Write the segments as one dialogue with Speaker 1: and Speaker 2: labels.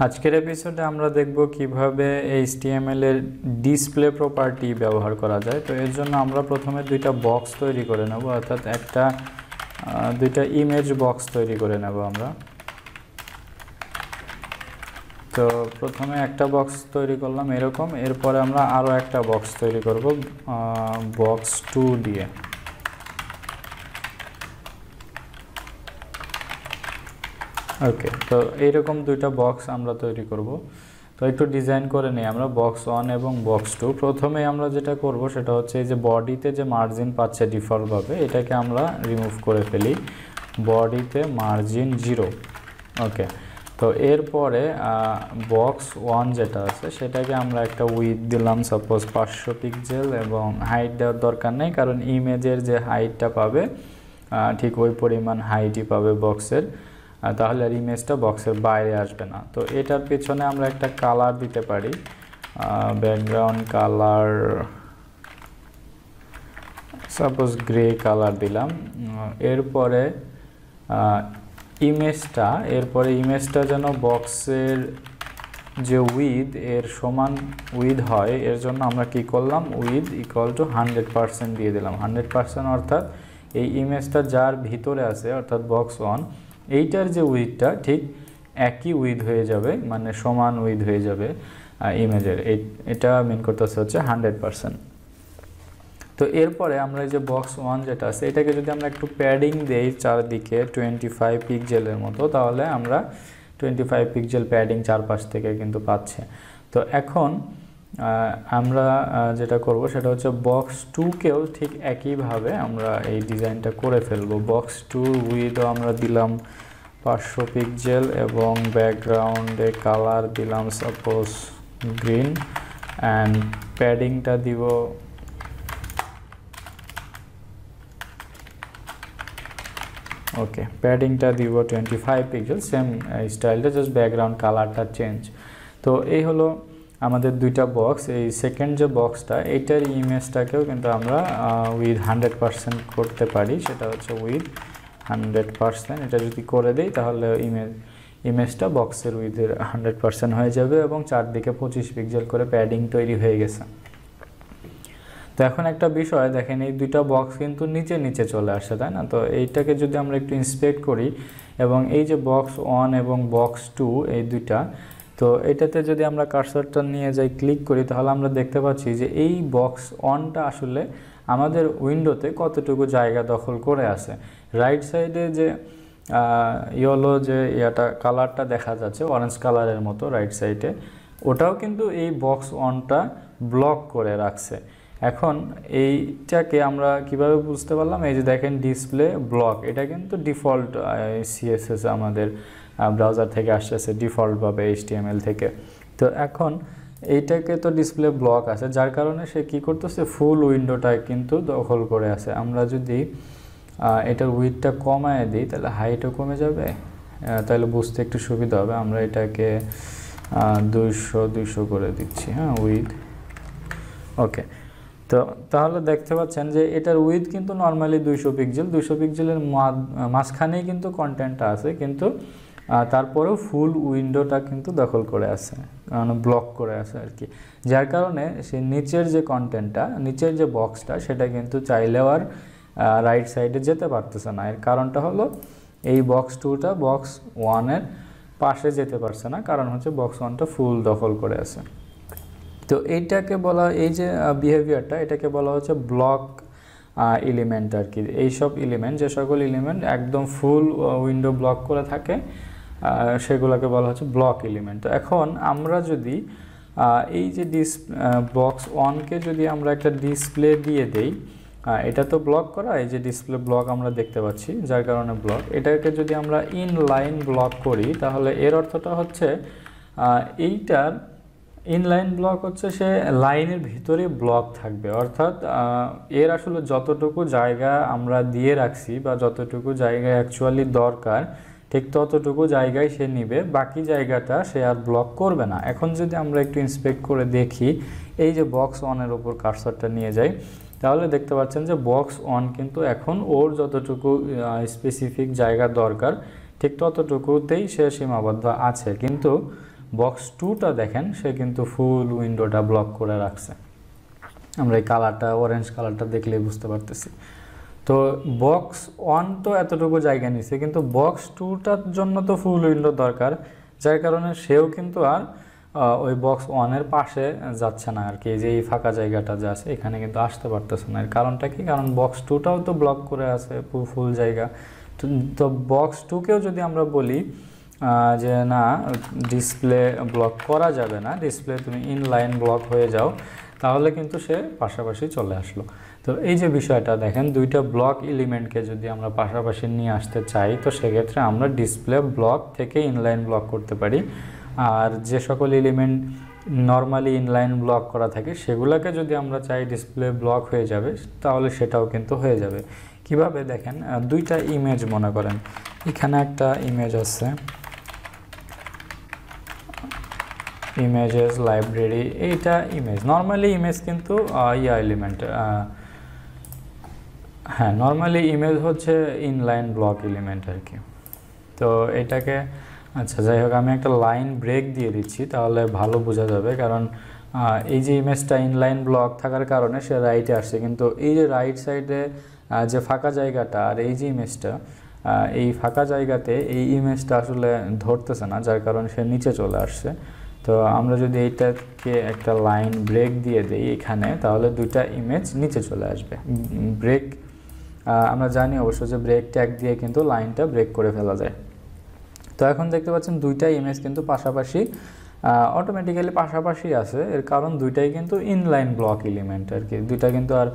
Speaker 1: আজকের এপিসোডে আমরা দেখব কিভাবে HTML এর ডিসপ্লে প্রপার্টি ব্যবহার করা যায়। তো এর জন্য আমরা প্রথমে দুইটা বক্স তৈরি করে নেব, অর্থাৎ দুইটা ইমেজ বক্স তৈরি করে নেব আমরা। তো প্রথমে একটা বক্স তৈরি করলাম এরকম, এরপরে আমরা আরও একটা বক্স তৈরি করব বক্স 2 দিয়ে। ওকে, তো এইরকম দুইটা বক্স আমরা তৈরি করব। তো একটু ডিজাইন করে নিই আমরা বক্স 1 এবং বক্স 2। প্রথমে আমরা যেটা করব সেটা হচ্ছে এই যে বডিতে যে মার্জিন পাচ্ছে ডিফল্টভাবে, এটাকে আমরা রিমুভ করে ফেলি, বডিতে মার্জিন 0। ওকে, তো এরপরে বক্স 1 যেটা আছে সেটাকে আমরা একটা উইথ দিলাম সাপোজ 500 পিক্সেল, এবং হাইট দেওয়ার দরকার নেই কারণ ইমেজের যে হাইটটা পাবে ঠিক ওই পরিমাণ হাইটই পাবে বক্সের, তাহলে আর ইমেজটা বক্সের বাইরে আসবে না। তো এটার পেছনে আমরা একটা কালার দিতে পারি, background colour suppose grey colour দিলাম। এরপরে ইমেজটা যেন বক্সের যে উইথ এর সমান উইথ হয়, এর জন্য আমরা কি করলাম, উইথ ইকুয়াল টু 100% দিয়ে দিলাম। 100% অর্থাৎ এই ইমেজটা যার ভিতরে আছে অর্থাৎ বক্স 1, এইটার যে উইথটা ঠিক একই উইথ হয়ে যাবে, মানে সমান উইথ হয়ে যাবে ইমেজের। এটা মিন করতেছে হচ্ছে 100%। তো এরপরে আমরা এই যে বক্স 1 যেটা আছে এটাকে যদি আমরা একটু প্যাডিং দেই চারদিকে 25 পিক্সেলের মতো, তাহলে আমরা 25 পিক্সেল প্যাডিং চারপাশ থেকে কিন্তু পাচ্ছে। তো এখন আমরা যেটা করব সেটা হচ্ছে বক্স 2কেও ঠিক একইভাবে আমরা এই ডিজাইনটা করে ফেলবো। বক্স 2 উইথও আমরা দিলাম 500 পিক্সেল এবং ব্যাকগ্রাউন্ডে কালার দিলাম সাপোজ গ্রিন, অ্যান্ড প্যাডিংটা দিব ওকে, প্যাডিংটা দিব 25 পিক্সেল, সেম স্টাইলটা, জাস্ট ব্যাকগ্রাউন্ড কালারটা চেঞ্জ। তো এই হলো আমাদের দুইটা বক্স। এই সেকেন্ড যে বক্সটা এইটার ইমেজটাকেও কিন্তু আমরা উইথ 100% করতে পারি, সেটা হচ্ছে উইথ 100%। এটা যদি করে দেই তাহলে ইমেজটা বক্সের উইথের 100% হয়ে যাবে এবং চারদিকে 25 পিক্সেল করে প্যাডিং তৈরি হয়ে গেছে। তো এখন একটা বিষয় দেখেন, এই দুইটা বক্স কিন্তু নিচে নিচে চলে আসে, তাই না? তো এইটাকে যদি আমরা একটু ইন্সপেক্ট করি এবং এই যে বক্স 1 এবং বক্স 2 এই দুইটা, তো এটাতে যদি আমরা কার্সরটা নিয়ে যাই ক্লিক করি তাহলে আমরা দেখতে পাচ্ছি যে এই বক্স 1টা আসলে আমাদের উইন্ডোতে কতটুকু জায়গা দখল করে আছে। রাইট সাইডে যে ইয়েলো যে কালারটা দেখা যাচ্ছে অরেঞ্জ কালারের মতো রাইট সাইডে, ওটাও কিন্তু এই বক্স 1টা ব্লক করে রাখছে। এখন এইটাকে আমরা কিভাবে বুঝতে পারলাম, এই যে দেখেন ডিসপ্লে ব্লক, এটা কিন্তু ডিফল্ট CSS আমাদের ব্রাউজার থেকে আসতেছে ডিফল্টভাবে HTML থেকে। তো এখন এইটাকে তো ডিসপ্লে ব্লক আছে, যার কারণে সে কি করতেছে, ফুল উইন্ডোটা কিন্তু দখল করে আছে। আমরা যদি এটার উইথটা কমায় দিই তাহলে হাইটও কমে যাবে, তাহলে বুঝতে একটু সুবিধা হবে। আমরা এটাকে 200 করে দিচ্ছি, হ্যাঁ, উইথ। ওকে, তো তাহলে দেখতে পাচ্ছেন যে এটার উইথ কিন্তু নর্মালি 200 পিক্সেল, 200 পিক্সেলের মাঝখানেই কিন্তু কন্টেন্টটা আছে, কিন্তু তারপরেও ফুল উইন্ডোটা কিন্তু দখল করে আছে, কারণ ব্লক করে আছে আর কি। যার কারণে সে নিচের যে কন্টেন্টটা, নিচের যে বক্সটা, সেটা কিন্তু চাইলেও আর রাইট সাইডে যেতে পারতেছে না। এর কারণটা হলো এই বক্স 2টা বক্স 1-এর পাশে যেতে পারছে না, কারণ হচ্ছে বক্স 1টা ফুল দখল করে আছে। তো এইটাকে বলা, এই যে বিহেভিয়ারটা, এটাকে বলা হচ্ছে ব্লক এলিমেন্ট আর কি। এইসব এলিমেন্ট, যে সকল এলিমেন্ট একদম ফুল উইন্ডো ব্লক করে থাকে সেগুলোকে বলা হচ্ছে ব্লক এলিমেন্ট। তো এখন আমরা যদি এই যে বক্স 1কে যদি আমরা একটা ডিসপ্লে দিয়ে দেই, এটা তো ব্লক করা, এই যে ডিসপ্লে ব্লক আমরা দেখতে পাচ্ছি যার কারণে ব্লক, এটাকে যদি আমরা ইনলাইন ব্লক করি তাহলে এর অর্থটা হচ্ছে এইটার ইনলাইন ব্লক হচ্ছে সে লাইনের ভিতরে ব্লক থাকবে, অর্থাৎ এর আসলে যতটুকু জায়গা আমরা দিয়ে রাখছি বা যতটুকু জায়গায় অ্যাকচুয়ালি দরকার ঠিক ততটুকু জায়গায় সে নিবে, বাকি জায়গাটা সে আর ব্লক করবে না। এখন যদি আমরা একটু ইন্সপেক্ট করে দেখি, এই যে বক্স 1-এর উপর কার্সরটা নিয়ে যাই, তাহলে দেখতে পাচ্ছেন যে বক্স 1 কিন্তু এখন ওর যতটুকু স্পেসিফিক জায়গা দরকার ঠিক ততটুকুতেই সে সীমাবদ্ধ আছে, কিন্তু বক্স 2টা দেখেন সে কিন্তু ফুল উইন্ডোটা ব্লক করে রাখছে। আমরা এই কালারটা অরেঞ্জ কালারটা দেখলেই বুঝতে পারতেছি। তো বক্স 1 তো এতটুকু জায়গা নিছে, কিন্তু বক্স 2টার জন্য তো ফুল উইন্ডো দরকার, যার কারণে সেও কিন্তু আর ওই বক্স 1-এর পাশে যাচ্ছে না আর কি। যে এই ফাঁকা জায়গাটা যে আছে এখানে কিন্তু আসতে পারতেছে না। এর কারণটা কি? কারণ বক্স 2টাও তো ব্লক করে আছে ফুল জায়গা। তো বক্স 2কেও যদি আমরা বলি যে না ডিসপ্লে ব্লক করা যাবে না, ডিসপ্লে তুমি ইনলাইন ব্লক হয়ে যাও, তাহলে কিন্তু সে পাশাপাশি চলে আসলো। তো এই যে বিষয়টা দেখেন, দুইটা ব্লক এলিমেন্টকে যদি আমরা পাশাপাশি নিয়ে আসতে চাই, তো সেক্ষেত্রে আমরা ডিসপ্লে ব্লক থেকে ইনলাইন ব্লক করতে পারি। আর যে সকল এলিমেন্ট নর্মালি ইনলাইন ব্লক করা থাকে সেগুলোকে যদি আমরা চাই ডিসপ্লে ব্লক হয়ে যাবে, তাহলে সেটাও কিন্তু হয়ে যাবে। কিভাবে দেখেন, দুইটা ইমেজ মনে করেন, এখানে একটা ইমেজ আছে, ইমেজেস লাইব্রেরি, এইটা ইমেজ। নর্মালি ইমেজ কিন্তু এলিমেন্ট, হ্যাঁ নর্মালি ইমেজ হচ্ছে ইনলাইন ব্লক এলিমেন্ট আর কি। তো এটাকে আচ্ছা যাই হোক, আমি একটা লাইন ব্রেক দিয়ে দিচ্ছি তাহলে ভালো বোঝা যাবে। কারণ এই যে ইমেজটা ইনলাইন ব্লক থাকার কারণে সে রাইটে আসছে, কিন্তু এই যে রাইট সাইডে যে ফাঁকা জায়গাটা আর এই যে ইমেজটা, এই ফাঁকা জায়গাতে এই ইমেজটা আসলে ধরতেছে না, যার কারণে সে নিচে চলে আসছে। তো আমরা যদি এইটাকে একটা লাইন ব্রেক দিয়ে দিই এখানে, তাহলে দুইটা ইমেজ নিচে চলে আসবে। ব্রেক আমরা জানি অবশ্য যে ব্রেক ট্যাগ দিয়ে কিন্তু লাইনটা ব্রেক করে ফেলা যায়। তো এখন দেখতে পাচ্ছেন দুইটা ইমেজ কিন্তু পাশাপাশি অটোমেটিক্যালি পাশাপাশি আছে। এর কারণ দুইটাই কিন্তু ইনলাইন ব্লক এলিমেন্ট আর কি, দুইটা কিন্তু আর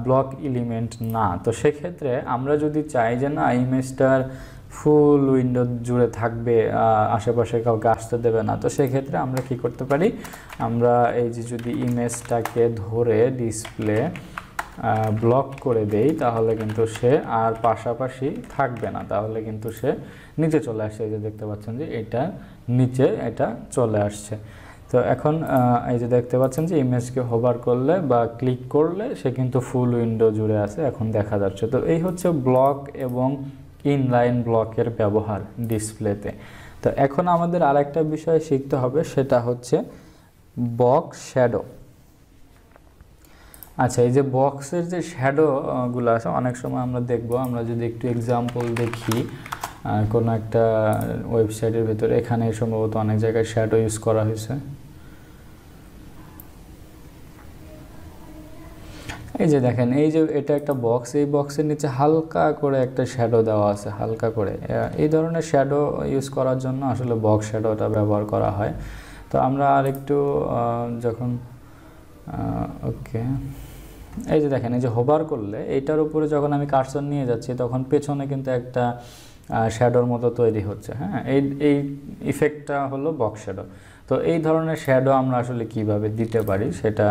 Speaker 1: ব্লক এলিমেন্ট না। তো সেক্ষেত্রে আমরা যদি চাই যে না ইমেজটার ফুল উইন্ডো জুড়ে থাকবে, আশেপাশে কাউকে আসতে দেবে না, তো সেক্ষেত্রে আমরা কি করতে পারি, আমরা এই যে যদি ইমেজটাকে ধরে ডিসপ্লে ব্লক করে দেই, তাহলে কিন্তু সে আর পাশাপাশি থাকবে না, তাহলে কিন্তু সে নিচে চলে আসছে। এই যে দেখতে পাচ্ছেন যে এটা নিচে এটা চলে আসছে। তো এখন এই যে দেখতে পাচ্ছেন যে ইমেজকে হোভার করলে বা ক্লিক করলে সে কিন্তু ফুল উইন্ডো জুড়ে আছে, এখন দেখা যাচ্ছে। তো এই হচ্ছে ব্লক এবং ইনলাইন ব্লকের ব্যবহার ডিসপ্লেতে। তো এখন আমাদের আরেকটা বিষয় শিখতে হবে, সেটা হচ্ছে বক্স শ্যাডো। আচ্ছা, এই যে বক্সের যে শ্যাডোগুলো আছে অনেক সময় আমরা দেখব, আমরা যদি একটু এক্সাম্পল দেখি কোনো একটা ওয়েবসাইটের ভিতরে, এখানে সম্ভবত অনেক জায়গায় শ্যাডো ইউজ করা হয়েছে। এই যে দেখেন, এই যে এটা একটা বক্স, এই বক্সের নিচে হালকা করে একটা শ্যাডো দেওয়া আছে, হালকা করে। এই ধরনের শ্যাডো ইউজ করার জন্য আসলে বক্স শ্যাডোটা ব্যবহার করা হয়। তো আমরা আরেকটু যখন ওকে, এই যে দেখেন, এই যে হোভার করলে এইটার উপরে যখন আমি কার্সর নিয়ে যাচ্ছি, তখন পেছনে কিন্তু একটা শ্যাডোর মতো তৈরি হচ্ছে। হ্যাঁ, এই ইফেক্টটা হলো বক্স শ্যাডো। তো এই ধরনের শ্যাডো আমরা আসলে কিভাবে দিতে পারি সেটা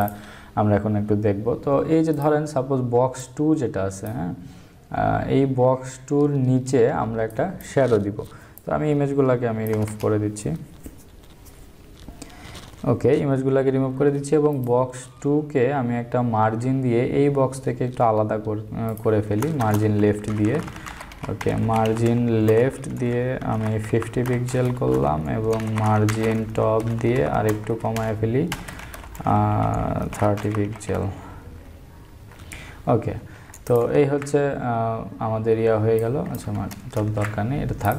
Speaker 1: আমরা এখন একটু দেখব। তো এই যে ধরেন সাপোজ বক্স 2 যেটা আছে, হ্যাঁ এই বক্স 2-র নিচে আমরা একটা শ্যাডো দিব। তো আমি ইমেজগুলোকে আমি রিমুভ করে দিচ্ছি। ওকে, ইমেজগুলোকে রিমুভ করে দিচ্ছি এবং বক্স 2-কে আমি একটা মার্জিন দিয়ে এই বক্স থেকে একটু আলাদা করে ফেলি, মার্জিন লেফট দিয়ে। ওকে, মার্জিন লেফট দিয়ে আমি 50 পিক্সেল করলাম এবং মার্জিন টপ দিয়ে আর একটু কমায় ফেলি 30 পিক্সেল। ওকে, তো এই হচ্ছে আমাদের হয়ে গেল। আচ্ছা, টপ দরকার নেই, এটা থাক।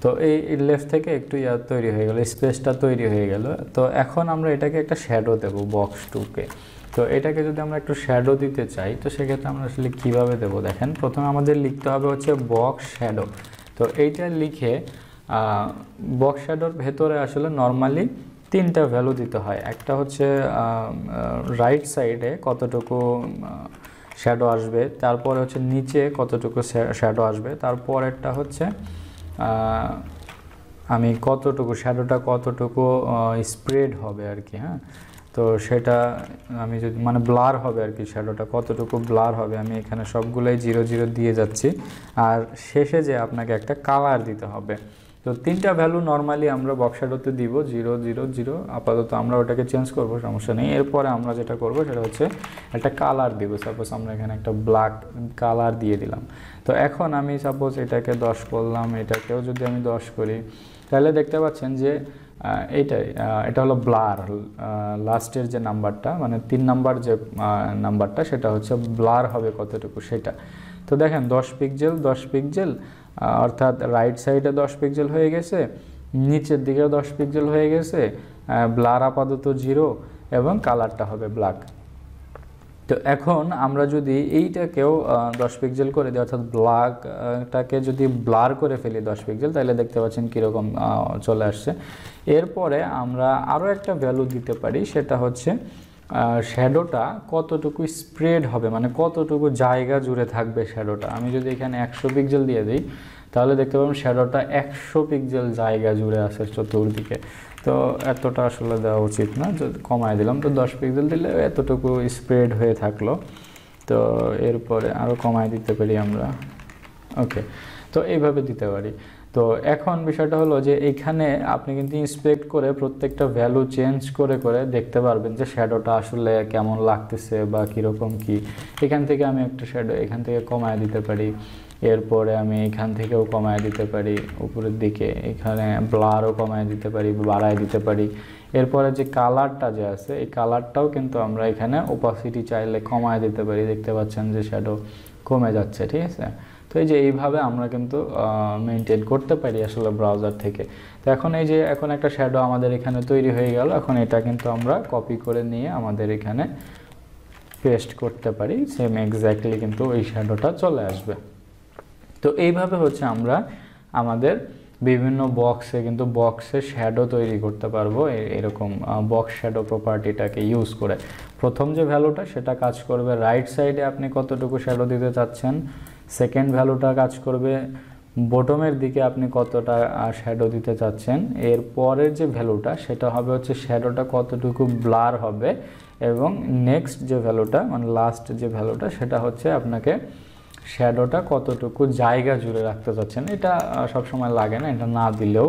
Speaker 1: তো এই লেফট থেকে একটু তৈরি হয়ে গেল, স্পেসটা তৈরি হয়ে গেল। তো এখন আমরা এটাকে একটা শ্যাডো দেব বক্স 2-কে। তো এটাকে যদি আমরা একটু শ্যাডো দিতে চাই, তো সেক্ষেত্রে আমরা আসলে কীভাবে দেবো দেখেন, প্রথমে আমাদের লিখতে হবে হচ্ছে বক্স শ্যাডো। তো এইটা লিখে বক্স শ্যাডোর ভেতরে আসলে নর্মালি 3টা ভ্যালু দিতে হয়। একটা হচ্ছে রাইট সাইডে কতটুকু শ্যাডো আসবে, তারপরে হচ্ছে নিচে কতটুকু শ্যাডো আসবে, তারপরেরটা হচ্ছে আমি কতটুকু শ্যাডোটা কতটুকু স্প্রেড হবে আর কি। হ্যাঁ, তো সেটা আমি যদি মানে ব্লার হবে আর কি, শ্যাডোটা কতটুকু ব্লার হবে, আমি এখানে সবগুলোই 0 0 দিয়ে যাচ্ছি। আর শেষে যে আপনাকে একটা কালার দিতে হবে। তো 3টা ভ্যালু নর্মালি আমরা বক্স শ্যাডোতে দিব 0 0 0। আপাতত আমরা ওটাকে চেঞ্জ করব, সমস্যা নেই। এরপরে আমরা যেটা করব সেটা হচ্ছে একটা কালার দিব। সাপোজ আমরা এখানে একটা ব্ল্যাক কালার দিয়ে দিলাম। তো এখন আমি সাপোজ এটাকে 10 করলাম, এটাকেও যদি আমি 10 করি, তাহলে দেখতে পাচ্ছেন যে এইটাই, এটা হলো ব্লার, লাস্টের যে নাম্বারটা মানে 3 নাম্বার যে নাম্বারটা সেটা হচ্ছে ব্লার হবে কতটুকু সেটা। তো দেখেন 10 পিক্সেল 10 পিক্সেল, অর্থাৎ রাইট সাইডে 10 পিক্সেল হয়ে গেছে, নিচের দিকে 10 পিক্সেল হয়ে গেছে, ব্লার আপাতত 0 এবং কালারটা হবে ব্ল্যাক। তো এখন আমরা যদি এইটাকেও 10 পিক্সেল করে দিই, অর্থাৎ ব্ল্যাকটাকে যদি ব্লার করে ফেলি 10 পিক্সেল, তাহলে দেখতে পাচ্ছেন কীরকম চলে আসছে। এরপরে আমরা আরও একটা ভ্যালু দিতে পারি, সেটা হচ্ছে শ্যাডোটা কতটুকু স্প্রেড হবে, মানে কতটুকু জায়গা জুড়ে থাকবে শ্যাডোটা। আমি যদি এখানে 100 পিক্সেল দিয়ে দিই তাহলে দেখতে পাবেন শ্যাডোটা 100 পিক্সেল জায়গা জুড়ে আসে চতুর্দিকে। তো এতটা আসলে দেওয়া উচিত না, কমায় দিলাম। তো 10 পিক্সেল দিলে এতটুকু স্প্রেড হয়ে থাকলো। তো এরপরে আরও কমায় দিতে পারি আমরা, ওকে। তো এইভাবে দিতে পারি। তো এখন বিষয়টা হলো যে এইখানে আপনি কিন্তু ইন্সপেক্ট করে প্রত্যেকটা ভ্যালু চেঞ্জ করে করে দেখতে পারবেন যে শ্যাডোটা আসলে কেমন লাগতেছে বা কীরকম কি। এখান থেকে আমি একটা শ্যাডো এখান থেকে কমায় দিতে পারি, এরপরে আমি এখান থেকেও কমায় দিতে পারি উপরের দিকে, এখানে ব্লারও কমায় দিতে পারি, বাড়ায় দিতে পারি। এরপরে যে কালারটা যে আছে এই কালারটাও কিন্তু আমরা এখানে ওপাসিটি চাইলে কমায় দিতে পারি। দেখতে পাচ্ছেন যে শ্যাডো কমে যাচ্ছে, ঠিক আছে। তো এই যে এইভাবে আমরা কিন্তু মেনটেন করতে পারি আসলে ব্রাউজার থেকে। তো এখন এই যে এখন একটা শ্যাডো আমাদের এখানে তৈরি হয়ে গেল। এখন এটা কিন্তু আমরা কপি করে নিয়ে আমাদের এখানে পেস্ট করতে পারি, সেম এক্স্যাক্টলি কিন্তু ওই শ্যাডোটা চলে আসবে। তো এইভাবে হচ্ছে আমরা আমাদের বিভিন্ন বক্সে শ্যাডো তৈরি করতে পারবো, এরকম বক্স শ্যাডো প্রপার্টিটাকে ইউজ করে। প্রথম যে ভ্যালুটা সেটা কাজ করবে রাইট সাইডে আপনি কতটুকু শ্যাডো দিতে চাচ্ছেন, সেকেন্ড ভ্যালুটা কাজ করবে বটমের দিকে আপনি কতটা শ্যাডো দিতে চাচ্ছেন, এর পরের যে ভ্যালুটা সেটা হবে হচ্ছে শ্যাডোটা কতটুকু ব্লার হবে, এবং নেক্সট যে ভ্যালুটা মানে লাস্ট যে ভ্যালুটা সেটা হচ্ছে আপনাকে শ্যাডোটা কতটুকু জায়গা জুড়ে রাখতে চাচ্ছেন। এটা সবসময় লাগে না, এটা না দিলেও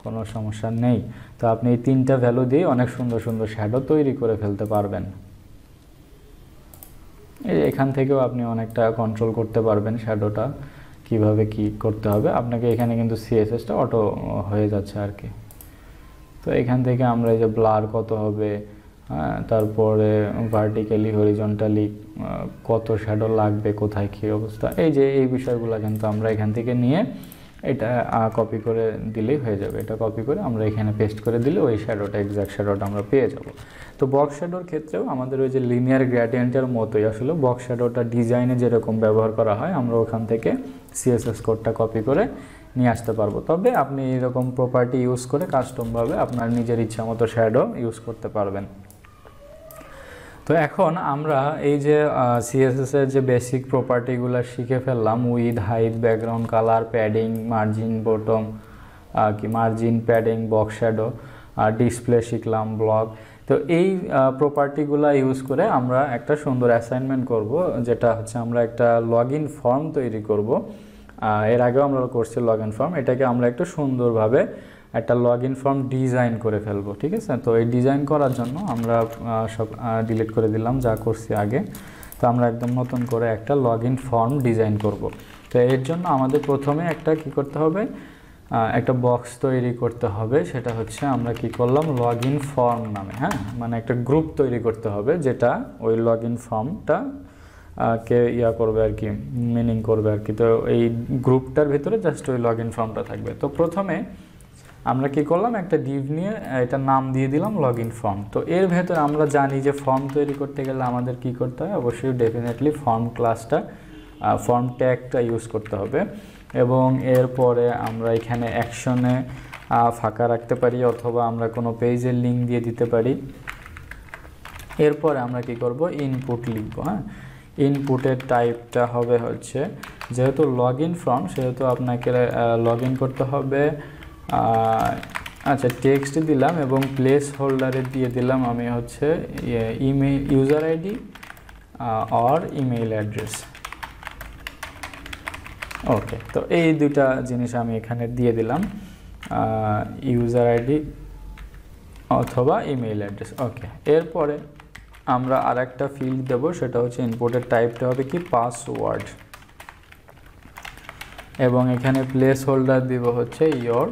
Speaker 1: কোনো সমস্যা নেই। তো আপনি এই 3টা ভ্যালু দিয়ে অনেক সুন্দর সুন্দর শ্যাডো তৈরি করে ফেলতে পারবেন। এখান থেকেও আপনি অনেকটা কন্ট্রোল করতে পারবেন শ্যাডোটা কিভাবে কি করতে হবে। আপনাকে এখানে কিন্তু সিএসএসটা অটো হয়ে যাচ্ছে আর কি। তো এখান থেকে আমরা এই যে ব্লার কত হবে, তারপরে ভার্টিক্যালি হরিজন্টালি কত শ্যাডো লাগবে, কোথায় কী অবস্থা, এই যে এই বিষয়গুলো কিন্তু আমরা এখান থেকে নিয়ে এটা কপি করে দিলেই হয়ে যাবে। এটা কপি করে আমরা এখানে পেস্ট করে দিলে ওই শ্যাডোটা এক্স্যাক্ট শ্যাডোটা আমরা পেয়ে যাব। তো বক্স শ্যাডোর ক্ষেত্রেও আমাদের ওই যে লিনিয়ার গ্রেডিয়েন্টের মতোই আসলে বক্স শ্যাডোটা ডিজাইনে যেরকম ব্যবহার করা হয় আমরা ওখান থেকে সিএসএস কোডটা কপি করে নিয়ে আসতে পারবো। তবে আপনি এরকম প্রপার্টি ইউজ করে কাস্টমভাবে আপনার নিজের ইচ্ছা মতো শ্যাডো ইউজ করতে পারবেন। তো এখন আমরা এই যে সিএসএসের যে বেসিক প্রপার্টিগুলো শিখে ফেললাম, with, height, background colour, padding, margin, bottom margin, padding, box shadow, display শিখলাম, ব্লক। তো এই প্রপার্টিগুলো ইউজ করে আমরা একটা সুন্দর অ্যাসাইনমেন্ট করব, যেটা হচ্ছে আমরা একটা লগ ইন ফর্ম তৈরি করব। এর আগেও আমরা করছি লগ ইন ফর্ম, এটাকে আমরা একটু সুন্দরভাবে একটা লগ ইন ফর্ম ডিজাইন করে ফেলবো, ঠিক আছে। তো এই ডিজাইন করার জন্য আমরা সব ডিলিট করে দিলাম যা করছি আগে। তো আমরা একদম নতুন করে একটা লগ ইন ফর্ম ডিজাইন করব। তো এর জন্য আমাদের প্রথমে একটা কি করতে হবে, একটা বক্স তৈরি করতে হবে। সেটা হচ্ছে আমরা কি করলাম, লগ ইন ফর্ম নামে, হ্যাঁ, মানে একটা গ্রুপ তৈরি করতে হবে যেটা ওই লগ ইন ফর্মটা কে করবে আর কি, মিনিং করবে আর কি। তো এই গ্রুপটার ভিতরে জাস্ট ওই লগ ইন ফর্মটা থাকবে। তো প্রথমে আমরা কি করলাম, একটা ডিভ নিয়ে এটা নাম দিয়ে দিলাম লগ ইন ফর্ম। তো এর ভেতরে আমরা জানি যে ফর্ম তৈরি করতে গেলে আমাদের কি করতে হয়, অবশ্যই ডেফিনেটলি ফর্ম ক্লাসটা, ফর্ম ট্যাগটা ইউজ করতে হবে। এবং এরপরে আমরা এখানে অ্যাকশনে ফাঁকা রাখতে পারি, অথবা আমরা কোনো পেজের লিঙ্ক দিয়ে দিতে পারি। এরপরে আমরা কি করব, ইনপুট লিখব। হ্যাঁ, ইনপুটের টাইপটা হবে হচ্ছে, যেহেতু লগ ইন ফর্ম সেহেতু আপনাকে লগ ইন করতে হবে। আচ্ছা, টেক্সট দিলাম এবং প্লেস হোল্ডারে দিয়ে দিলাম আমি হচ্ছে ইমেল, ইউজার আইডি আর ইমেইল অ্যাড্রেস। ওকে, তো এই দুটা জিনিস আমি এখানে দিয়ে দিলাম, ইউজার আইডি অথবা ইমেইল অ্যাড্রেস। ওকে, এরপরে আমরা আর একটা ফিল্ড দেবো, সেটা হচ্ছে ইনপুটের টাইপটা হবে কি, পাসওয়ার্ড। এবং এখানে প্লেস হোল্ডার দিব হচ্ছে ইয়োর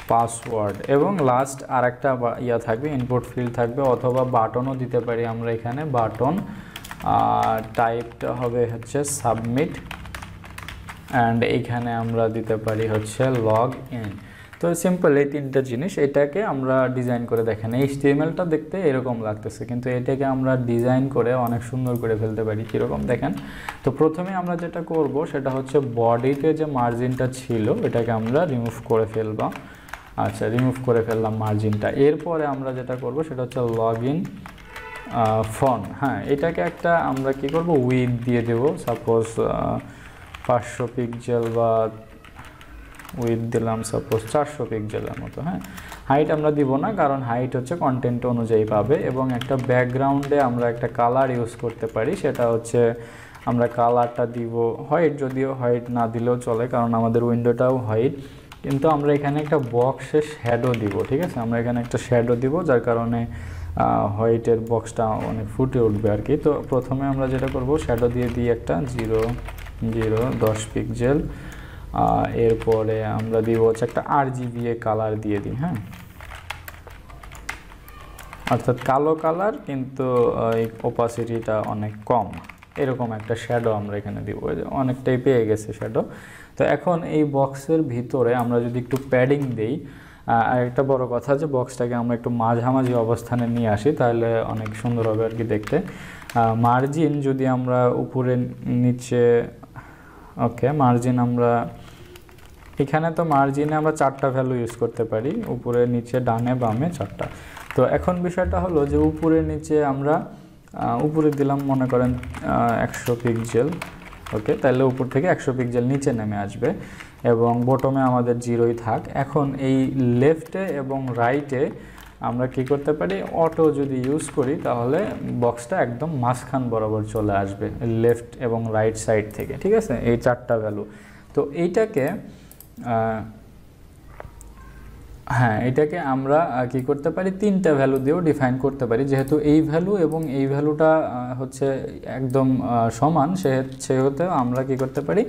Speaker 1: পাসওয়ার্ড এবং লাস্ট আরেকটা ইয়া থাকবে, ইনপুট ফিল্ড থাকবে, অথবা বাটনও দিতে পারি আমরা এখানে। বাটন টাইপটা হবে হচ্ছে সাবমিট, অ্যান্ড এইখানে আমরা দিতে পারি হচ্ছে লগ ইন। তো সিম্পল এই তিনটা জিনিস। এটাকে আমরা ডিজাইন করে দেখেন, HTML-টা দেখতে এরকম লাগতেছে, কিন্তু এটাকে আমরা ডিজাইন করে অনেক সুন্দর করে ফেলতে পারি। কীরকম দেখেন, তো প্রথমে আমরা যেটা করব সেটা হচ্ছে বডিতে যে মার্জিনটা ছিল এটাকে আমরা রিমুভ করে ফেলবো। আচ্ছা, রিমুভ করে ফেললাম মার্জিনটা। এরপরে আমরা যেটা করব সেটা হচ্ছে লগ ইন ফন্ট। হ্যাঁ, এটাকে একটা আমরা কি করব, উইথ দিয়ে দেব, সাপোজ 500 পিক্সেল বা উইথ দিলাম সাপোজ 400 পিক্সেলের মতো। হ্যাঁ, হাইট আমরা দিব না, কারণ হাইট হচ্ছে কন্টেন্ট অনুযায়ী পাবে। এবং একটা ব্যাকগ্রাউন্ডে আমরা একটা কালার ইউজ করতে পারি, সেটা হচ্ছে আমরা কালারটা দিব হোয়াইট, যদিও হোয়াইট না দিলেও চলে কারণ আমাদের উইন্ডোটাও হোয়াইট, কিন্তু আমরা এখানে একটা বক্সে শ্যাডো দিব। ঠিক আছে, আমরা এখানে একটা শ্যাডো দিব, যার কারণে হোয়াইটের বক্সটা অনেক ফুটে উঠবে আর কি। তো প্রথমে আমরা যেটা করব, শ্যাডো দিয়ে দিই একটা 10 পিক্সেল। এরপরে আমরা দিব হচ্ছে একটা RGBA কালার দিয়ে দিই। হ্যাঁ, অর্থাৎ কালো কালার, কিন্তু এই ওপাসিটিটা অনেক কম, এরকম একটা শ্যাডো আমরা এখানে দিব। অনেকটাই পেয়ে গেছে শ্যাডো। তো এখন এই বক্সের ভিতরে আমরা যদি একটু প্যাডিং দেই, আর একটা বড় কথা যে বক্সটাকে আমরা একটু মাঝামাঝি অবস্থানে নিয়ে আসি, তাহলে অনেক সুন্দর হবে আর কি দেখতে। মার্জিন যদি আমরা উপরে নিচে, ওকে, মার্জিন আমরা এখানে, তো মার্জিনে আমরা 4টা ভ্যালু ইউজ করতে পারি, উপরে নিচে ডানে বামে 4টা। তো এখন বিষয়টা হলো যে উপরে নিচে আমরা উপরে দিলাম মনে করেন 100 পিক্সেল। ওকে, তাহলে উপর থেকে 100 পিক্সেল নিচে নেমে আসবে, এবং বটমে আমাদের 0ই থাক। এখন এই লেফটে এবং রাইটে আমরা কি করতে পারি, অটো যদি ইউজ করি তাহলে বক্সটা একদম মাঝখান বরাবর চলে আসবে, লেফট এবং রাইট সাইড থেকে। ঠিক আছে, এই 4টা ভ্যালু। তো এইটাকে হ্যাঁ, এটাকে আমরা কি করতে পারি, 3টা ভ্যালু দিয়েও ডিফাইন করতে পারি। যেহেতু এই ভ্যালু এবং এই ভ্যালুটা হচ্ছে একদম সমান, সেহেতু আমরা কি করতে পারি,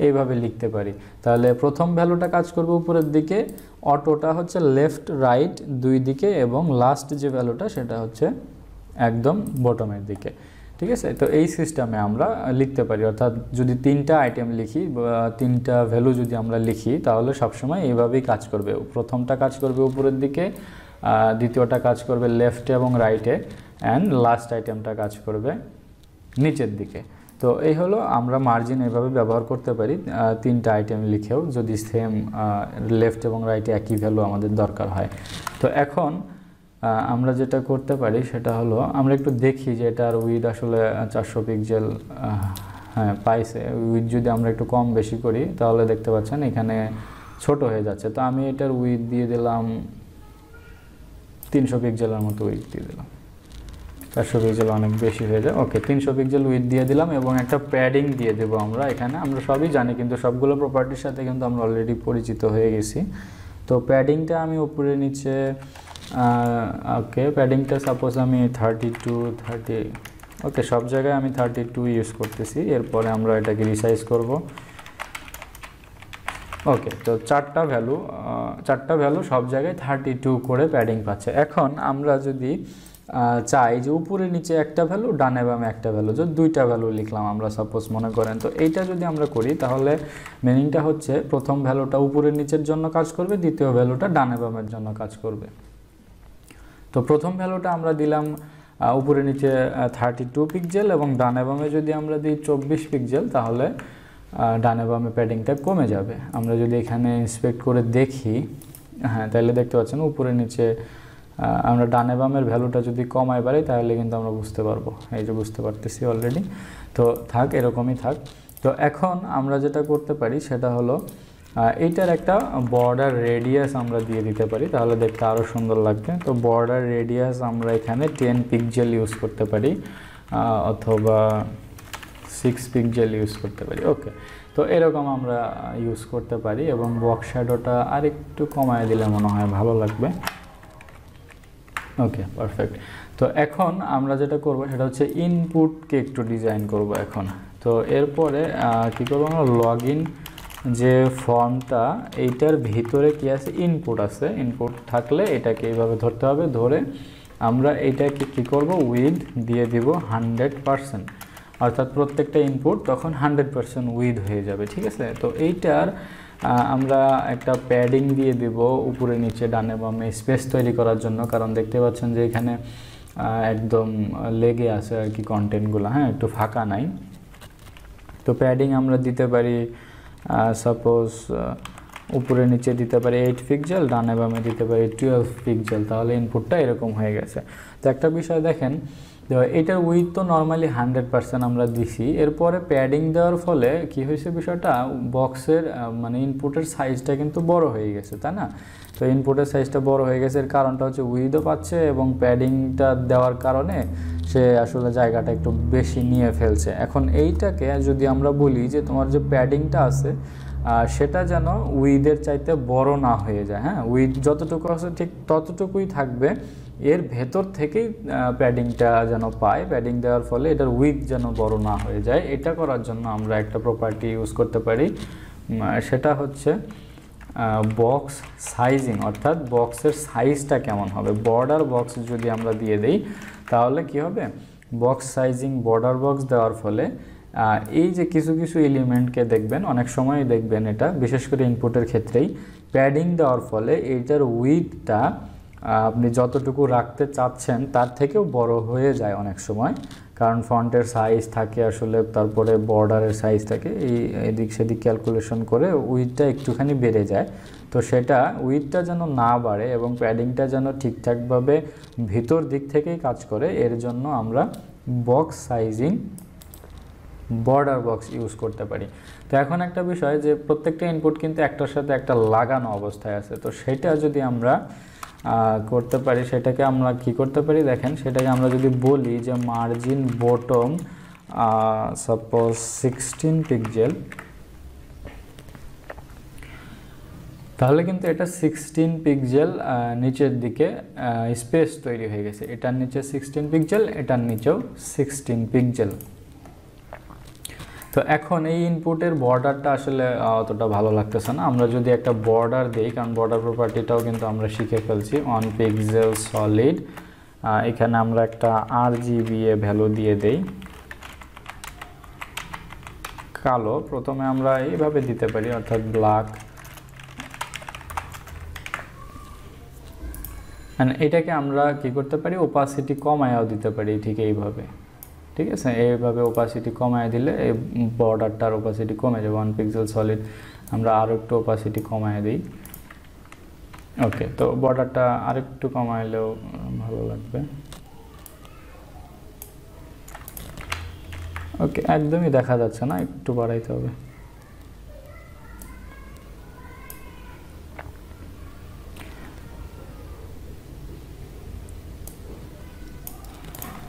Speaker 1: এইভাবে লিখতে পারি। তাহলে প্রথম ভ্যালুটা কাজ করবে উপরের দিকে, অটোটা হচ্ছে লেফট রাইট দুই দিকে, এবং লাস্ট যে ভ্যালুটা সেটা হচ্ছে একদম বটমের দিকে। ঠিক আছে, তো এই সিস্টেমে আমরা লিখতে পারি। অর্থাৎ যদি 3টা আইটেম লিখি বা 3টা ভ্যালু যদি আমরা লিখি, তাহলে সবসময় এইভাবেই কাজ করবে। প্রথমটা কাজ করবে উপরের দিকে, দ্বিতীয়টা কাজ করবে লেফটে এবং রাইটে, অ্যান্ড লাস্ট আইটেমটা কাজ করবে নিচের দিকে। তো এই হলো, আমরা মার্জিন এইভাবে ব্যবহার করতে পারি 3টা আইটেম লিখেও, যদি সেম লেফট এবং রাইটে একই ভ্যালু আমাদের দরকার হয়। তো এখন আমরা যেটা করতে পারি সেটা হলো, আমরা একটু দেখি যে এটার উইথ আসলে 400 পিক্সেল হ্যাঁ পাইছে। উইথ যদি আমরা একটু কম বেশি করি তাহলে দেখতে পাচ্ছেন এখানে ছোট হয়ে যাচ্ছে। তো আমি এটার উইথ দিয়ে দিলাম 300 পিক্সেলের মতো উইথ দিয়ে দিলাম, 400 পিক্সেল অনেক বেশি হয়ে যায়। ওকে, 300 পিক্সেল উইথ দিয়ে দিলাম, এবং একটা প্যাডিং দিয়ে দেবো আমরা এখানে। আমরা সবই জানি, কিন্তু সবগুলো প্রপার্টির সাথে কিন্তু আমরা অলরেডি পরিচিত হয়ে গেছি। তো প্যাডিংটা আমি উপরে নিচে, ওকে, প্যাডিংটা সাপোজ আমি 30, ওকে, সব জায়গায় আমি 32 ইউজ করতেছি। এরপরে আমরা এটাকে রিসাইজ করব। ওকে, তো 4টা ভ্যালু সব জায়গায় 32 করে প্যাডিং পাচ্ছে। এখন আমরা যদি চাই যে উপরে নিচে একটা ভ্যালু, ডানে বামে একটা ভ্যালু, যে 2টা ভ্যালু লিখলাম আমরা সাপোজ মনে করেন, তো এইটা যদি আমরা করি তাহলে মিনিংটা হচ্ছে প্রথম ভ্যালুটা উপরে নিচের জন্য কাজ করবে, দ্বিতীয় ভ্যালুটা ডানে বামের জন্য কাজ করবে। তো প্রথম ভ্যালুটা আমরা দিলাম উপরে নিচে 32 পিক্সেল, এবং ডানে বামে যদি আমরা দিই 24 পিক্সেল, তাহলে ডানে বামে প্যাডিংটা কমে যাবে। আমরা যদি এখানে ইন্সপেক্ট করে দেখি, হ্যাঁ, তাহলে দেখতে পাচ্ছেন উপরে নিচে আমরা ডানে বামের ভ্যালুটা যদি কমায় বাড়ি তাহলে কিন্তু আমরা বুঝতে পারবো। এই যে বুঝতে পারতেছি অলরেডি। তো থাক, এরকমই থাক। তো এখন আমরা যেটা করতে পারি সেটা হলো এইটার একটা বর্ডার রেডিয়াস আমরা দিয়ে দিতে পারি, তাহলে দেখতে আরও সুন্দর লাগবে। তো বর্ডার রেডিয়াস আমরা এখানে 10 পিক্সেল ইউজ করতে পারি, অথবা 6 পিক্সেল ইউজ করতে পারি। ওকে, তো এরকম আমরা ইউজ করতে পারি, এবং বক্স শ্যাডোটা আর একটু কমায় দিলে মনে হয় ভালো লাগবে। ওকে, পারফেক্ট। তো এখন আমরা যেটা করব সেটা হচ্ছে ইনপুটকে একটু ডিজাইন করব এখন। তো এরপরে কী করবো, আমরা লগ ইন যে ফর্মটা এইটার ভিতরে কি আছে, ইনপুট আছে। ইনপুট থাকলে এটাকে এইভাবে ধরতে হবে, ধরে আমরা এইটাকে কী করব, উইথ দিয়ে দিব 100%, অর্থাৎ প্রত্যেকটা ইনপুট তখন 100% উইথ হয়ে যাবে। ঠিক আছে, তো এইটার আমরা একটা প্যাডিং দিয়ে দেব উপরে নিচে ডানে বামে স্পেস তৈরি করার জন্য, কারণ দেখতে পাচ্ছেন যে এখানে একদম লেগে আছে আর কি কন্টেন্টগুলো, হ্যাঁ, একটু ফাঁকা নাই। তো প্যাডিং আমরা দিতে পারি সাপোজ উপরে নিচে দিতে পারি 8 পিক্সেল, ডানে বামে দিতে পারি 12 পিক্সেল, তাহলে ইনপুটটা এরকম হয়ে গেছে। তো একটা বিষয় দেখেন, এটার উইথ তো নর্মালি 100% আমরা দিছি, এরপরে প্যাডিং দেওয়ার ফলে কি হয়েছে বিষয়টা, বক্সের মানে ইনপুটের সাইজটা কিন্তু বড় হয়ে গেছে, তাই না? তো ইনপুটের সাইজটা বড় হয়ে গেছে, এর কারণটা হচ্ছে উইথও পাচ্ছে এবং প্যাডিংটা দেওয়ার কারণে সে আসলে জায়গাটা একটু বেশি নিয়ে ফেলছে। এখন এইটাকে যদি আমরা বলি যে তোমার যে প্যাডিংটা আছে সেটা যেন উইথের চাইতে বড় না হয়ে যায়, হ্যাঁ, উইথ যতটুকু আছে ঠিক ততটুকুই থাকবে, এর ভেতর থেকেই প্যাডিংটা যেন পায়, প্যাডিং দেওয়ার ফলে এটার উইথ যেন বড় না হয়ে যায়। এটা করার জন্য আমরা একটা প্রপার্টি ইউজ করতে পারি, সেটা হচ্ছে বক্স সাইজিং, অর্থাৎ বক্সের সাইজটা কেমন হবে। বর্ডার বক্স যদি আমরা দিয়ে দেই তাহলে কি হবে, বক্স সাইজিং বর্ডার বক্স দেওয়ার ফলে এই যে কিছু কিছু এলিমেন্টকে দেখবেন, অনেক সময় দেখবেন এটা বিশেষ করে ইনপুটের ক্ষেত্রেই, প্যাডিং দেওয়ার ফলে এইটার উইথটা আপনি যতটুকু রাখতে চাচ্ছেন তার থেকেও বড় হয়ে যায় অনেক সময়, কারণ ফন্টের সাইজ থাকে আসলে, তারপরে বর্ডারের সাইজ থাকে, এই এদিক সেদিক ক্যালকুলেশন করে উইথটা একটুখানি বেড়ে যায়। তো সেটা উইথটা যেন না বাড়ে এবং প্যাডিংটা যেন ঠিকঠাকভাবে ভিতর দিক থেকেই কাজ করে, এর জন্য আমরা box sizing border box use করতে পারি। তো এখন একটা বিষয় যে প্রত্যেকটা ইনপুট কিন্তু একটার সাথে একটা লাগানো অবস্থায় আছে, তো সেটা যদি আমরা করতে পারি, সেটাকে আমরা কি করতে পারি দেখেন, সেটাকে আমরা যদি বলি যে মার্জিন বটম সাপোজ 16 পিক্সেল, তাহলে কিন্তু এটা 16 পিক্সেল নিচের দিকে স্পেস তৈরি হয়ে গেছে, এটার নিচে 16 পিক্সেল, এটার নিচেও 16 পিক্সেল। তো এখন এই ইনপুটের বর্ডারটা আসলে অতটা ভালো লাগতেছে না, আমরা যদি একটা বর্ডার দিই, কারণ বর্ডার প্রপার্টিটাও কিন্তু আমরা শিখে ফেলছি, 1 পিক্সেল সলিড, এখানে আমরা একটা RGBA ভ্যালু দিয়ে দেই, কালো, প্রথমে আমরা এইভাবে দিতে পারি, অর্থাৎ ব্ল্যাক, এটাকে আমরা কি করতে পারি, ওপাসিটি কমায়াও দিতে পারি, ঠিক এইভাবে, ঠিক আছে, এইভাবে ওপাসিটি কমায় দিলে এই বর্ডারটার ওপাসিটি কমে যাবে। 1 পিক্সেল সলিড আমরা আরও একটু ওপাসিটি কমায় দিই, ওকে, তো বর্ডারটা আরেকটু কমাইলেও ভালো লাগবে, ওকে, একদমই দেখা যাচ্ছে না, একটু বাড়াইতে হবে।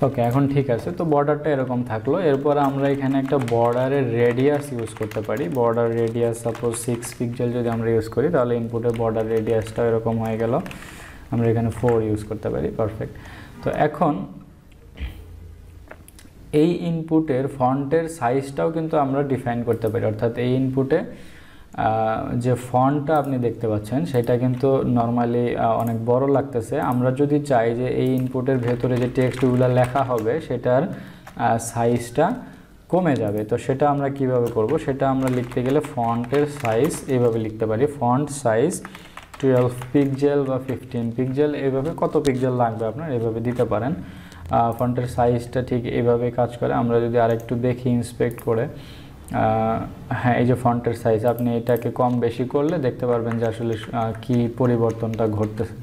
Speaker 1: ওকে, এখন ঠিক আছে। তো বর্ডারটা এরকম থাকলো, এরপর আমরা এখানে একটা বর্ডারের রেডিয়াস ইউজ করতে পারি। বর্ডার রেডিয়াস সাপোজ 6 পিক্সেল যদি আমরা ইউজ করি তাহলে ইনপুটের বর্ডার রেডিয়াসটা এরকম হয়ে গেল, আমরা এখানে 4 ইউজ করতে পারি, পারফেক্ট। তো এখন এই ইনপুটের ফন্টের সাইজটাও কিন্তু আমরা ডিফাইন করতে পারি, অর্থাৎ এই ইনপুটে যে ফন্টটা আপনি দেখতে পাচ্ছেন সেটা কিন্তু নরমালি অনেক বড় লাগতেছে, আমরা যদি চাই যে এই ইনপুটের ভেতরে যে টেক্সটগুলো লেখা হবে সেটার সাইজটা কমে যাবে, তো সেটা আমরা কিভাবে করব, সেটা আমরা লিখতে গেলে ফন্টের সাইজ এইভাবে লিখতে পারি, ফন্ট সাইজ 12 পিক্সেল বা 15 পিক্সেল, এইভাবে কত পিক্সেল লাগবে আপনার এইভাবে দিতে পারেন। ফন্টের সাইজটা ঠিক এইভাবে কাজ করে। আমরা যদি আরেকটু দেখি ইন্সপেক্ট করে, হ্যাঁ, এই যে ফন্টের সাইজ, আপনি এটাকে কম বেশি করলে দেখতে পারবেন যে আসলে কি পরিবর্তনটা ঘটতেছে।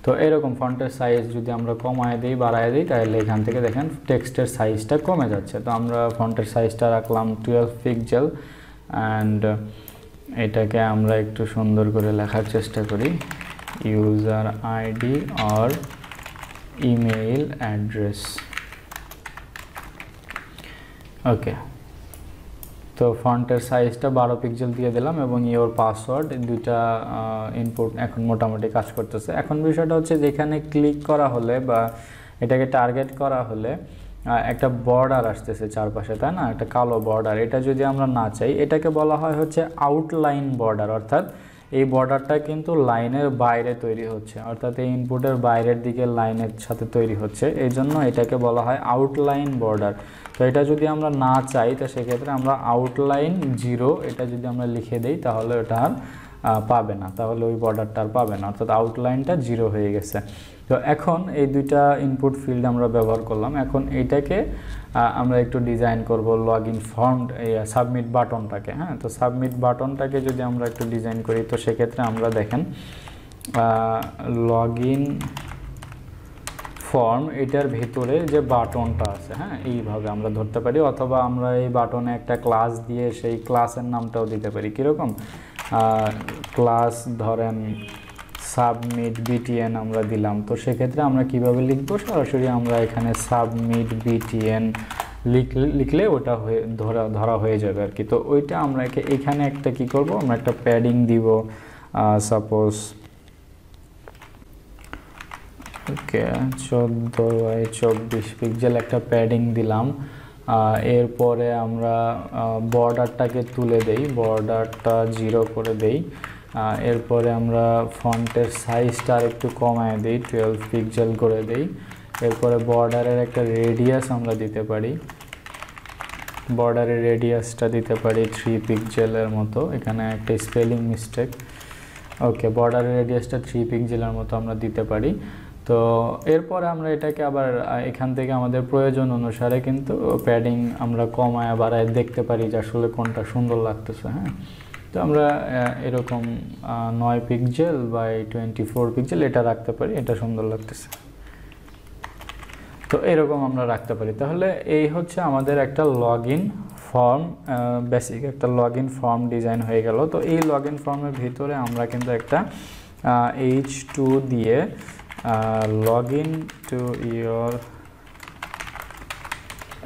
Speaker 1: তো এরকম ফন্টের সাইজ যদি আমরা কমায় দিই বাড়ায় দিই তাহলে এখান থেকে দেখেন টেক্সটের সাইজটা কমে যাচ্ছে। তো আমরা ফন্টের সাইজটা রাখলাম 12 পিক্সেল অ্যান্ড এটাকে আমরা একটু সুন্দর করে লেখার চেষ্টা করি, ইউজার আইডি আর ইমেইল অ্যাড্রেস, ওকে। তো ফন্টের সাইজটা 12 পিক্সেল দিয়ে দিলাম এবং ইওর পাসওয়ার্ড, দুইটা ইনপুট এখন মোটামুটি কাজ করতেছে। এখন বিষয়টা হচ্ছে যেখানে ক্লিক করা হলে বা এটাকে টার্গেট করা হলে একটা বর্ডার আসতেছে চারপাশে, তাই না, একটা কালো বর্ডার, এটা যদি আমরা না চাই, এটাকে বলা হয় হচ্ছে আউটলাইন বর্ডার, অর্থাৎ এই বর্ডারটা কিন্তু লাইনের বাইরে তৈরি হচ্ছে, অর্থাৎ এই ইনপুটের বাইরের দিকে লাইনের সাথে তৈরি হচ্ছে, এই জন্য এটাকে বলা হয় আউটলাইন বর্ডার। তো এটা যদি আমরা না চাই, তো সেক্ষেত্রে আমরা আউটলাইন 0 এটা যদি আমরা লিখে দিই, তাহলে ওটা আর পাবে না, তাহলে ওই বর্ডারটা আর পাবে না, অর্থাৎ আউটলাইনটা 0 হয়ে গেছে। তো এখন এই দুইটা ইনপুট ফিল্ড আমরা ব্যবহার করলাম, এখন এইটাকে আমরা একটু ডিজাইন করব লগ ইন ফর্ম সাবমিট বাটনটাকে। হ্যাঁ, তো সাবমিট বাটনটাকে যদি আমরা একটু ডিজাইন করি, তো সেক্ষেত্রে আমরা দেখেন লগ ইন ফর্ম এটার ভেতরে যে বাটনটা আছে, হ্যাঁ, এইভাবে আমরা ধরতে পারি, অথবা আমরা এই বাটনে একটা ক্লাস দিয়ে সেই ক্লাসের নামটাও দিতে পারি। কীরকম ক্লাস ধরেন সাবমিট বিটিএন আমরা দিলাম, তো সেক্ষেত্রে আমরা কিভাবে লিখবো, সরাসরি আমরা এখানে সাবমিট বিটিএন লিখলে ওটা হয়ে ধরা হয়ে যাবে আর কি। তো ওইটা আমরা এখানে একটা কি করব, আমরা একটা প্যাডিং দিব, সাপোজ ওকে 14x24 পিক্সেল একটা প্যাডিং দিলাম। এরপরে আমরা বর্ডারটাকে তুলে দেই, বর্ডারটা 0 করে দেই। এরপরে আমরা ফন্টের সাইজটা আর একটু কমায় দিই, 12 পিক্সেল করে দেই। এরপরে বর্ডারের একটা রেডিয়াস আমরা দিতে পারি, বর্ডারের রেডিয়াসটা দিতে পারি 3 পিক্সেলের মতো, এখানে একটা স্পেলিং মিস্টেক। ওকে, বর্ডারের রেডিয়াসটা 3 পিক্সেলের মতো আমরা দিতে পারি। তো এরপরে আমরা এটাকে আবার এখান থেকে আমাদের প্রয়োজন অনুসারে কিন্তু প্যাডিং আমরা কমায় বাড়ায় দেখতে পারি যে আসলে কোনটা সুন্দর লাগতেছে। হ্যাঁ, তো আমরা এরকম 9 পিক্সেল বাই 24 পিক্সেল এটা রাখতে পারি, এটা সুন্দর লাগতেছে। তো এরকম আমরা রাখতে পারি। তাহলে এই হচ্ছে আমাদের একটা লগ ইন ফর্ম, বেসিক একটা লগ ইন ফর্ম ডিজাইন হয়ে গেল। তো এই লগ ইন ফর্মের ভিতরে আমরা কিন্তু একটা H2 দিয়ে log in to your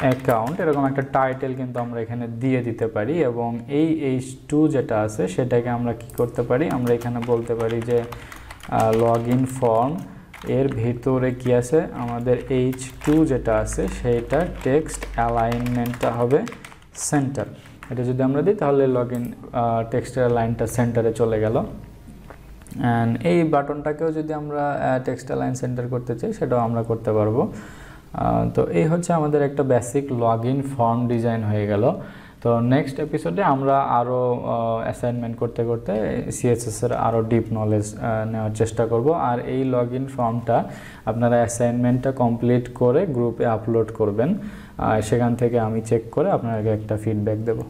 Speaker 1: account এরকম একটা টাইটেল কিন্তু আমরা এখানে দিয়ে দিতে পারি, এবং এই H2 যেটা আছে সেটাকে আমরা কি করতে পারি, আমরা এখানে বলতে পারি যে লগ ইন ফর্ম এর ভিতরে কি আছে, আমাদের H2 যেটা আছে সেইটা টেক্সট অ্যালাইনমেন্টটা হবে সেন্টার। এটা যদি আমরা দিই তাহলে লগ ইন টেক্সটের লাইনটা সেন্টারে চলে গেল। অ্যান্ড এই বাটনটাকেও যদি আমরা টেক্সট অ্যালাইন সেন্টার করতে চাই সেটাও আমরা করতে পারবো। তো এই হচ্ছে আমাদের একটা basic log in form design হয়ে গেল। তো নেক্সট এপিসোডে আমরা আরও অ্যাসাইনমেন্ট করতে করতে সিএসএসের আরও ডিপ নলেজ নেওয়ার চেষ্টা করব। আর এই লগ ইন ফর্মটা আপনারা অ্যাসাইনমেন্টটা কমপ্লিট করে গ্রুপে আপলোড করবেন, সেখান থেকে আমি চেক করে আপনাকে একটা ফিডব্যাক দেবো।